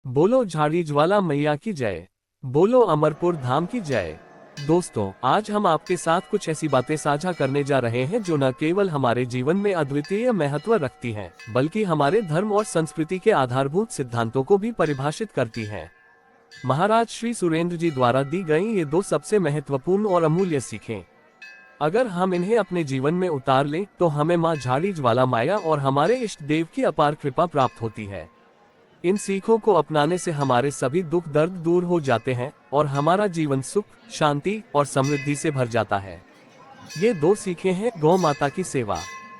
बोलो झाड़ी ज्वाला मैया की जय। बोलो अमरपुर धाम की जय। दोस्तों, आज हम आपके साथ कुछ ऐसी बातें साझा करने जा रहे हैं जो न केवल हमारे जीवन में अद्वितीय महत्व रखती हैं, बल्कि हमारे धर्म और संस्कृति के आधारभूत सिद्धांतों को भी परिभाषित करती हैं। महाराज श्री सुरेंद्र जी द्वारा दी गई ये दो सबसे महत्वपूर्ण और अमूल्य सीखें, अगर हम इन्हें अपने जीवन में उतार लें तो हमें माँ झाड़ी ज्वाला माया और हमारे इष्ट देव की अपार कृपा प्राप्त होती है। इन सीखों को अपनाने से हमारे सभी दुख दर्द दूर हो जाते हैं और हमारा जीवन सुख, शांति और समृद्धि से भर जाता है। ये दो सीखें हैं गौ माता की सेवा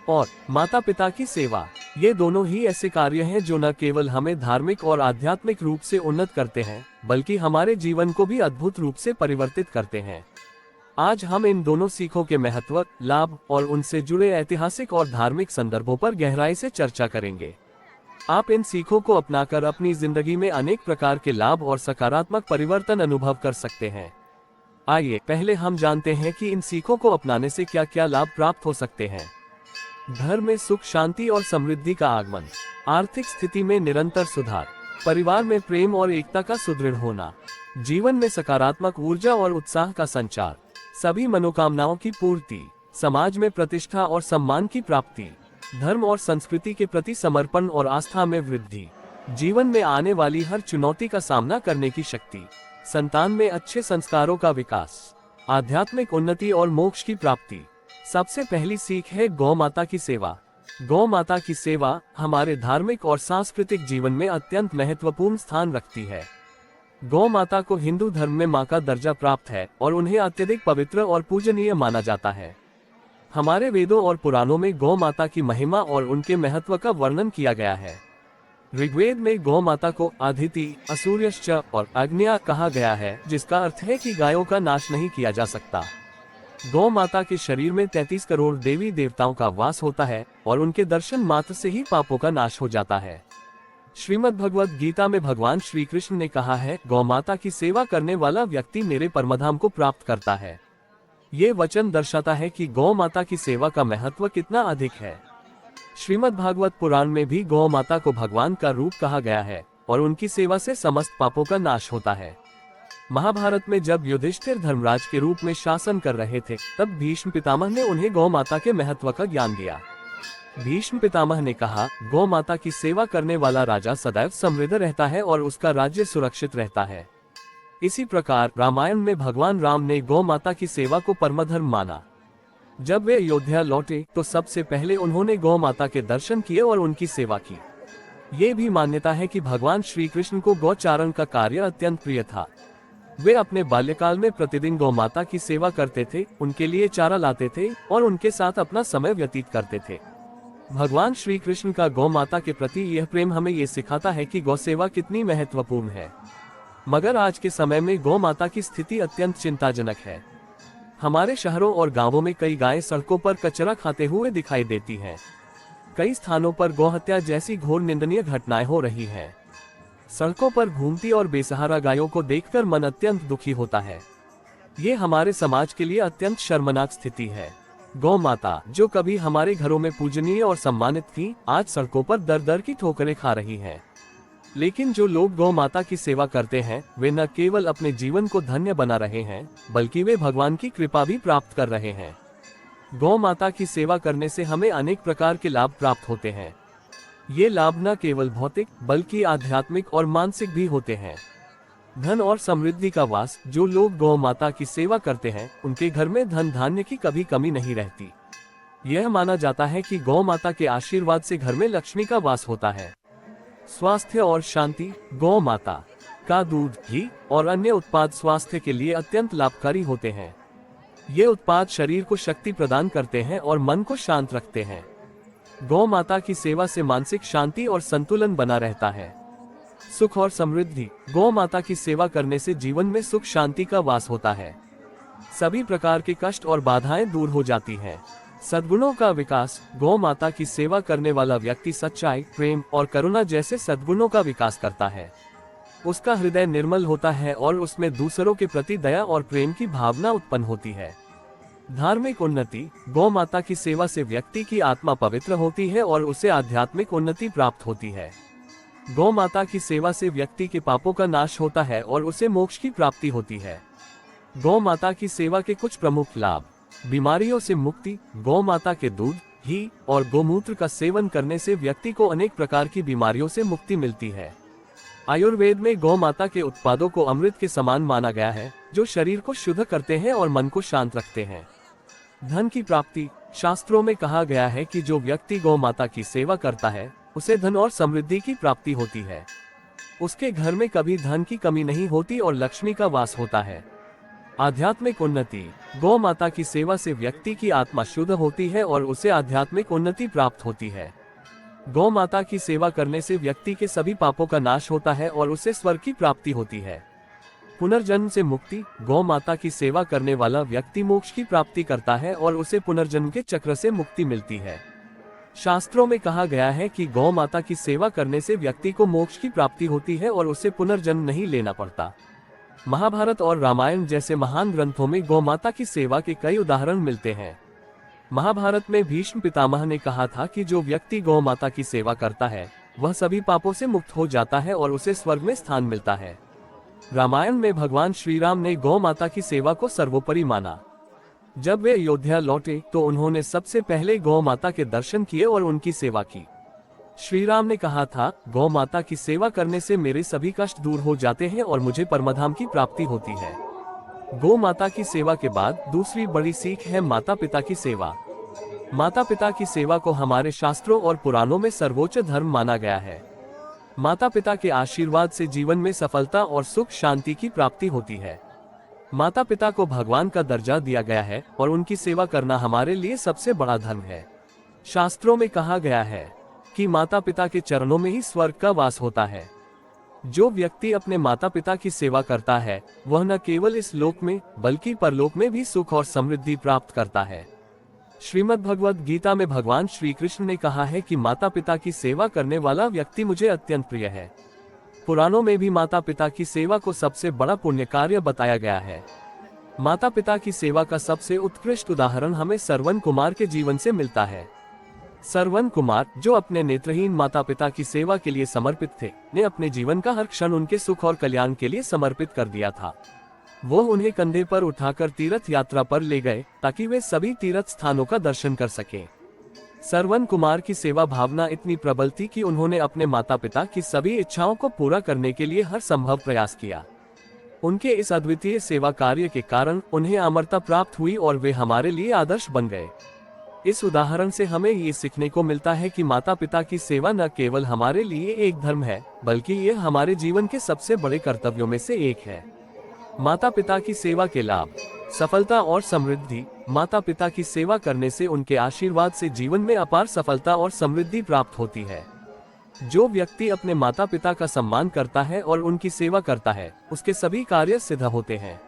और माता पिता की सेवा। ये दोनों ही ऐसे कार्य हैं जो न केवल हमें धार्मिक और आध्यात्मिक रूप से उन्नत करते हैं, बल्कि हमारे जीवन को भी अद्भुत रूप से परिवर्तित करते हैं। आज हम इन दोनों सीखों के महत्व, लाभ और उनसे जुड़े ऐतिहासिक और धार्मिक संदर्भों पर गहराई से चर्चा करेंगे। आप इन सीखों को अपनाकर अपनी जिंदगी में अनेक प्रकार के लाभ और सकारात्मक परिवर्तन अनुभव कर सकते हैं। आइए पहले हम जानते हैं कि इन सीखों को अपनाने से क्या क्या लाभ प्राप्त हो सकते हैं। घर में सुख, शांति और समृद्धि का आगमन, आर्थिक स्थिति में निरंतर सुधार, परिवार में प्रेम और एकता का सुदृढ़ होना, जीवन में सकारात्मक ऊर्जा और उत्साह का संचार, सभी मनोकामनाओं की पूर्ति, समाज में प्रतिष्ठा और सम्मान की प्राप्ति, धर्म और संस्कृति के प्रति समर्पण और आस्था में वृद्धि, जीवन में आने वाली हर चुनौती का सामना करने की शक्ति, संतान में अच्छे संस्कारों का विकास, आध्यात्मिक उन्नति और मोक्ष की प्राप्ति। सबसे पहली सीख है गौ माता की सेवा। गौ माता की सेवा हमारे धार्मिक और सांस्कृतिक जीवन में अत्यंत महत्वपूर्ण स्थान रखती है। गौ माता को हिंदू धर्म में मां का दर्जा प्राप्त है और उन्हें अत्यधिक पवित्र और पूजनीय माना जाता है। हमारे वेदों और पुराणों में गौ माता की महिमा और उनके महत्व का वर्णन किया गया है। ऋग्वेद में गौ माता को आदिति, असूर्यश्च और अग्न्या कहा गया है, जिसका अर्थ है कि गायों का नाश नहीं किया जा सकता। गौ माता के शरीर में 33 करोड़ देवी देवताओं का वास होता है और उनके दर्शन मात्र से ही पापों का नाश हो जाता है। श्रीमद् भगवद गीता में भगवान श्री कृष्ण ने कहा है, गौ माता की सेवा करने वाला व्यक्ति मेरे परमधाम को प्राप्त करता है। ये वचन दर्शाता है कि गौ माता की सेवा का महत्व कितना अधिक है। श्रीमद् भागवत पुराण में भी गौ माता को भगवान का रूप कहा गया है और उनकी सेवा से समस्त पापों का नाश होता है। महाभारत में जब युधिष्ठिर धर्मराज के रूप में शासन कर रहे थे, तब भीष्म पितामह ने उन्हें गौ माता के महत्व का ज्ञान दिया। भीष्म पितामह ने कहा, गौ माता की सेवा करने वाला राजा सदैव समृद्ध रहता है और उसका राज्य सुरक्षित रहता है। इसी प्रकार रामायण में भगवान राम ने गौ माता की सेवा को परमधर्म माना। जब वे अयोध्या लौटे तो सबसे पहले उन्होंने गौ माता के दर्शन किए और उनकी सेवा की। ये भी मान्यता है कि भगवान श्री कृष्ण को गौचारण का कार्य अत्यंत प्रिय था। वे अपने बाल्यकाल में प्रतिदिन गौ माता की सेवा करते थे, उनके लिए चारा लाते थे और उनके साथ अपना समय व्यतीत करते थे। भगवान श्री कृष्ण का गौ माता के प्रति यह प्रेम हमें ये सिखाता है कि गौ सेवा कितनी महत्वपूर्ण है। मगर आज के समय में गौ माता की स्थिति अत्यंत चिंताजनक है। हमारे शहरों और गांवों में कई गायें सड़कों पर कचरा खाते हुए दिखाई देती हैं। कई स्थानों पर गौहत्या जैसी घोर निंदनीय घटनाएं हो रही हैं। सड़कों पर घूमती और बेसहारा गायों को देखकर मन अत्यंत दुखी होता है। ये हमारे समाज के लिए अत्यंत शर्मनाक स्थिति है। गौ माता, जो कभी हमारे घरों में पूजनीय और सम्मानित थी, आज सड़कों पर दर दर की ठोकरें खा रही हैं। लेकिन जो लोग गौ माता की सेवा करते हैं, वे न केवल अपने जीवन को धन्य बना रहे हैं, बल्कि वे भगवान की कृपा भी प्राप्त कर रहे हैं। गौ माता की सेवा करने से हमें अनेक प्रकार के लाभ प्राप्त होते हैं। ये लाभ न केवल भौतिक बल्कि आध्यात्मिक और मानसिक भी होते हैं। धन और समृद्धि का वास, जो लोग गौ माता की सेवा करते हैं, उनके घर में धन धान्य की कभी कमी नहीं रहती। यह माना जाता है कि गौ माता के आशीर्वाद से घर में लक्ष्मी का वास होता है। स्वास्थ्य और शांति, गौ माता का दूध, घी और अन्य उत्पाद स्वास्थ्य के लिए अत्यंत लाभकारी होते हैं। ये उत्पाद शरीर को शक्ति प्रदान करते हैं और मन को शांत रखते हैं। गौ माता की सेवा से मानसिक शांति और संतुलन बना रहता है। सुख और समृद्धि, गौ माता की सेवा करने से जीवन में सुख शांति का वास होता है। सभी प्रकार के कष्ट और बाधाएं दूर हो जाती हैं। सद्गुणों का विकास, गौ माता की सेवा करने वाला व्यक्ति सच्चाई, प्रेम और करुणा जैसे सद्गुणों का विकास करता है। उसका हृदय निर्मल होता है और उसमें दूसरों के प्रति दया और प्रेम की भावना उत्पन्न होती है। धार्मिक उन्नति, गौ माता की सेवा से व्यक्ति की आत्मा पवित्र होती है और उसे आध्यात्मिक उन्नति प्राप्त होती है। गौ माता की सेवा से व्यक्ति के पापों का नाश होता है और उसे मोक्ष की प्राप्ति होती है। गौ माता की सेवा के कुछ प्रमुख लाभ। बीमारियों से मुक्ति। गौ माता के दूध, घी और गोमूत्र का सेवन करने से व्यक्ति को अनेक प्रकार की बीमारियों से मुक्ति मिलती है। आयुर्वेद में गौ माता के उत्पादों को अमृत के समान माना गया है, जो शरीर को शुद्ध करते हैं और मन को शांत रखते हैं। धन की प्राप्ति। शास्त्रों में कहा गया है कि जो व्यक्ति गौ माता की सेवा करता है उसे धन और समृद्धि की प्राप्ति होती है। उसके घर में कभी धन की कमी नहीं होती और लक्ष्मी का वास होता है। आध्यात्मिक उन्नति। गौ माता की सेवा से व्यक्ति की आत्मा शुद्ध होती है और उसे आध्यात्मिक उन्नति प्राप्त होती है। गौ माता की सेवा करने से व्यक्ति के सभी पापों का नाश होता है और उसे स्वर्ग की प्राप्ति होती है। पुनर्जन्म से मुक्ति। गौ माता की सेवा करने वाला व्यक्ति मोक्ष की प्राप्ति करता है और उसे पुनर्जन्म के चक्र से मुक्ति मिलती है। शास्त्रों में कहा गया है कि गौ माता की सेवा करने से व्यक्ति को मोक्ष की प्राप्ति होती है और उसे पुनर्जन्म नहीं लेना पड़ता। महाभारत और रामायण जैसे महान ग्रंथों में गौ माता की सेवा के कई उदाहरण मिलते हैं। महाभारत में भीष्म पितामह ने कहा था कि जो व्यक्ति गौ माता की सेवा करता है वह सभी पापों से मुक्त हो जाता है और उसे स्वर्ग में स्थान मिलता है। रामायण में भगवान श्री राम ने गौ माता की सेवा को सर्वोपरि माना। जब वे अयोध्या लौटे तो उन्होंने सबसे पहले गौ माता के दर्शन किए और उनकी सेवा की। श्री राम ने कहा था, गौ माता की सेवा करने से मेरे सभी कष्ट दूर हो जाते हैं और मुझे परमधाम की प्राप्ति होती है। गौ माता की सेवा के बाद दूसरी बड़ी सीख है माता पिता की सेवा। माता पिता की सेवा को हमारे शास्त्रों और पुराणों में सर्वोच्च धर्म माना गया है। माता पिता के आशीर्वाद से जीवन में सफलता और सुख शांति की प्राप्ति होती है। माता पिता को भगवान का दर्जा दिया गया है और उनकी सेवा करना हमारे लिए सबसे बड़ा धर्म है। शास्त्रों में कहा गया है कि माता पिता के चरणों में ही स्वर्ग का वास होता है। जो व्यक्ति अपने माता पिता की सेवा करता है वह न केवल इस लोक में बल्कि परलोक में भी सुख और समृद्धि प्राप्त करता है। श्रीमद् भगवद गीता में भगवान श्री कृष्ण ने कहा है कि माता पिता की सेवा करने वाला व्यक्ति मुझे अत्यंत प्रिय है। पुराणों में भी माता पिता की सेवा को सबसे बड़ा पुण्य कार्य बताया गया है। माता पिता की सेवा का सबसे उत्कृष्ट उदाहरण हमें श्रवण कुमार के जीवन से मिलता है। श्रवण कुमार, जो अपने नेत्रहीन माता पिता की सेवा के लिए समर्पित थे, ने अपने जीवन का हर क्षण उनके सुख और कल्याण के लिए समर्पित कर दिया था। वो उन्हें कंधे पर उठाकर तीर्थ यात्रा पर ले गए ताकि वे सभी तीर्थ स्थानों का दर्शन कर सकें। श्रवण कुमार की सेवा भावना इतनी प्रबल थी कि उन्होंने अपने माता पिता की सभी इच्छाओं को पूरा करने के लिए हर संभव प्रयास किया। उनके इस अद्वितीय सेवा कार्य के कारण उन्हें अमरता प्राप्त हुई और वे हमारे लिए आदर्श बन गए। इस उदाहरण से हमें ये सीखने को मिलता है कि माता पिता की सेवा न केवल हमारे लिए एक धर्म है बल्कि यह हमारे जीवन के सबसे बड़े कर्तव्यों में से एक है। माता पिता की सेवा के लाभ। सफलता और समृद्धि। माता पिता की सेवा करने से उनके आशीर्वाद से जीवन में अपार सफलता और समृद्धि प्राप्त होती है। जो व्यक्ति अपने माता पिता का सम्मान करता है और उनकी सेवा करता है उसके सभी कार्य सिद्ध होते हैं।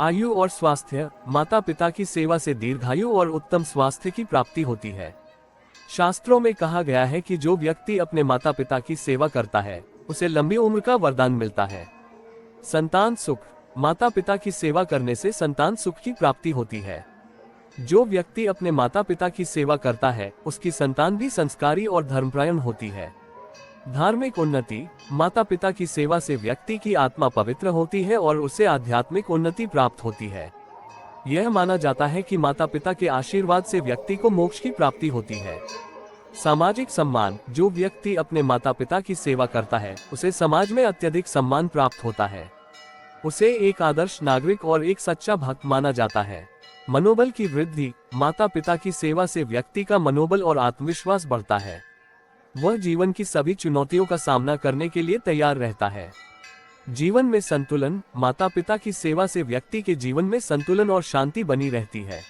आयु और स्वास्थ्य। माता पिता की सेवा से दीर्घायु और उत्तम स्वास्थ्य की प्राप्ति होती है। शास्त्रों में कहा गया है कि जो व्यक्ति अपने माता पिता की सेवा करता है उसे लंबी उम्र का वरदान मिलता है। संतान सुख। माता पिता की सेवा करने से संतान सुख की प्राप्ति होती है। जो व्यक्ति अपने माता पिता की सेवा करता है उसकी संतान भी संस्कारी और धर्मपरायण होती है। धार्मिक उन्नति। माता पिता की सेवा से व्यक्ति की आत्मा पवित्र होती है और उसे आध्यात्मिक उन्नति प्राप्त होती है। यह माना जाता है कि माता पिता के आशीर्वाद से व्यक्ति को मोक्ष की प्राप्ति होती है। सामाजिक सम्मान। जो व्यक्ति अपने माता पिता की सेवा करता है उसे समाज में अत्यधिक सम्मान प्राप्त होता है। उसे एक आदर्श नागरिक और एक सच्चा भक्त माना जाता है। मनोबल की वृद्धि। माता पिता की सेवा से व्यक्ति का मनोबल और आत्मविश्वास बढ़ता है। वह जीवन की सभी चुनौतियों का सामना करने के लिए तैयार रहता है। जीवन में संतुलन। माता पिता की सेवा से व्यक्ति के जीवन में संतुलन और शांति बनी रहती है।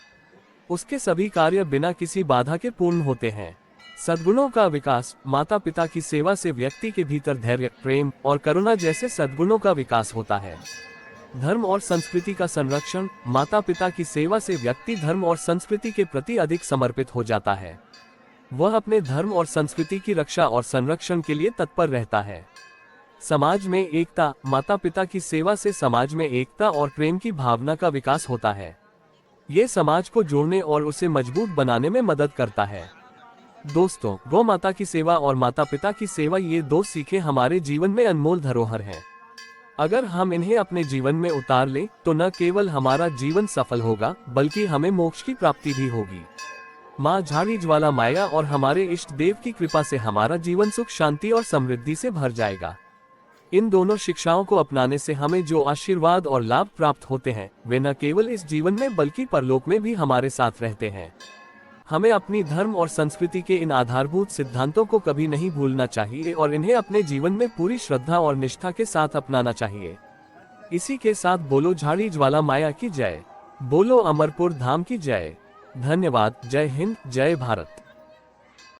उसके सभी कार्य बिना किसी बाधा के पूर्ण होते हैं। सद्गुणों का विकास। माता पिता की सेवा से व्यक्ति के भीतर धैर्य, प्रेम और करुणा जैसे सद्गुणों का विकास होता है। धर्म और संस्कृति का संरक्षण। माता पिता की सेवा से व्यक्ति धर्म और संस्कृति के प्रति अधिक समर्पित हो जाता है। वह अपने धर्म और संस्कृति की रक्षा और संरक्षण के लिए तत्पर रहता है। समाज में एकता। माता पिता की सेवा से समाज में एकता और प्रेम की भावना का विकास होता है। ये समाज को जोड़ने और उसे मजबूत बनाने में मदद करता है। दोस्तों, गौ माता की सेवा और माता पिता की सेवा, ये दो सीखें हमारे जीवन में अनमोल धरोहर हैं। अगर हम इन्हें अपने जीवन में उतार लें, तो न केवल हमारा जीवन सफल होगा, बल्कि हमें मोक्ष की प्राप्ति भी होगी। माँ झाड़ी ज्वाला माया और हमारे इष्ट देव की कृपा से हमारा जीवन सुख, शांति और समृद्धि से भर जाएगा। इन दोनों शिक्षाओं को अपनाने से हमें जो आशीर्वाद और लाभ प्राप्त होते हैं, वे न केवल इस जीवन में बल्कि परलोक में भी हमारे साथ रहते हैं। हमें अपनी धर्म और संस्कृति के इन आधारभूत सिद्धांतों को कभी नहीं भूलना चाहिए और इन्हें अपने जीवन में पूरी श्रद्धा और निष्ठा के साथ अपनाना चाहिए। इसी के साथ बोलो झाड़ी ज्वाला माया की जय, बोलो अमरपुर धाम की जय। धन्यवाद। जय हिंद, जय भारत।